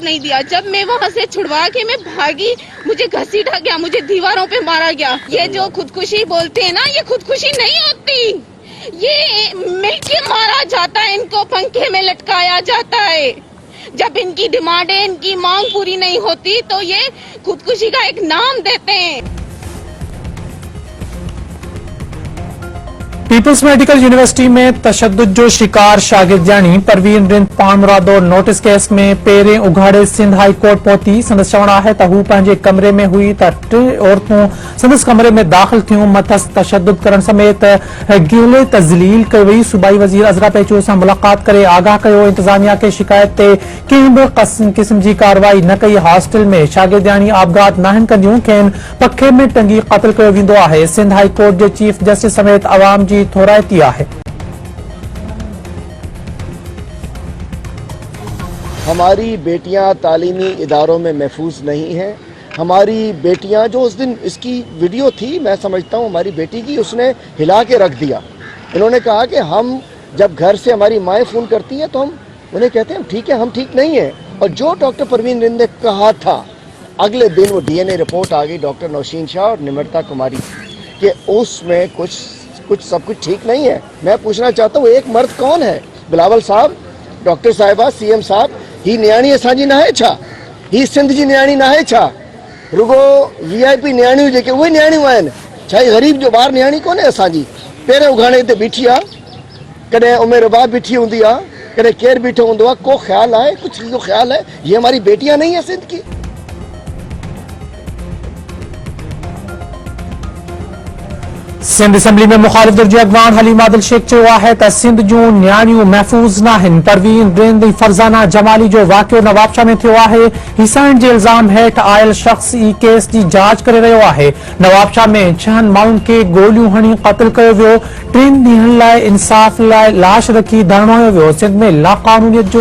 नहीं दिया। जब मैं वहाँ से छुड़वा के मैं भागी, मुझे घसीटा गया, मुझे दीवारों पे मारा गया। ये जो खुदकुशी बोलते हैं ना, ये खुदकुशी नहीं होती, ये मिलके मारा जाता है, इनको पंखे में लटकाया जाता है। जब इनकी डिमांडें, इनकी मांग पूरी नहीं होती तो ये खुदकुशी का एक नाम देते हैं। पीपल्स मेडिकल यूनिवर्सिटी में तशद्दुद जो शिकार शागिर्दियाणी परवीन रिंद पान मुरादो नोटिस केस में पेरें उघाड़े सिंध हाई कोर्ट पहुती। संदस चवण है त हू पंहिंजे कमरे में हुई त टे औरतूं संदस कमरे में दाख़िल थियूं, मथस तशद्दुद करण समेत गिले तज़लील कई वई। सूबाई वज़ीर अज़रा पेचो सां मुलाक़ात करे आगाह कयो। इंतजामिया के शिकायत ते कंहिं बि क़िस्म जी कार्रवाई न कई। हॉस्टल में शागिर्दियाणी आपघात नाहिन कंदियूं, खेनि पखे में टंगी क़त्ल कयो वेंदो आहे। सिंध हाई कोर्ट जे चीफ जस्टिस समेत अवाम जी थोराइती आहे। हमारी बेटियां तालीमी इदारों में महफूज नहीं हैं। हमारी बेटियां, जो उस दिन इसकी वीडियो थी, मैं समझता हूं हमारी बेटी की उसने हिला के रख दिया। इन्होंने कहा कि हम जब घर से हमारी माएँ फ़ोन करती हैं तो हम उन्हें कहते हैं ठीक है, हम ठीक नहीं हैं। और जो डॉक्टर परवीन रिंद ने कहा था, अगले दिन वो DNA रिपोर्ट आ गई डॉक्टर नौशीन शाह और निमृता कुमारी कि उसमें कुछ सब कुछ ठीक नहीं है। मैं पूछना चाहता हूँ, एक मर्द कौन है? बिलावल साहब, डॉक्टर साहिबा, CM साहब, ही न्याणी असांजी ना है छा? ही सिंध जी न्याणी ना है छा? रुगो VIP न्याणियूं जेके उहे न्याणियूं आहिनि छा? ही ग़रीब जो ॿार न्याणी कोन्हे असांजी? पहिरें उघाड़े ते बीठी आहे, कॾहिं उमेर बाब बीठी हूंदी आहे, कॾहिं केरु बीठो हूंदो आहे। को ख्याल आहे, कुछ जो ख्याल है? ये हमारी बेटियां नहीं है सिंध की? सिंध असम्बली में मुखालिफ दर्जे अगवान हलीम आदिल शेख चयो आहे त सिंध जूं न्याणियूं महफ़ूज़ नाहिनि। परवीन रिंद फरज़ाना जमाली जो वाक़ियो नवाबशाह में थियो आहे। हिसाइण जे इल्ज़ाम हेठि आयल शख़्स ई केस जी जांच करे रहियो आहे। नवाबशाह में 6 माण्हुनि खे गोलियूं हणी क़त्ल कयो वियो। 3 ॾींहनि लाइ इंसाफ़ लाइ लाश रखी धरणो हयो वियो। सिंध में लाक़ानूनियत जो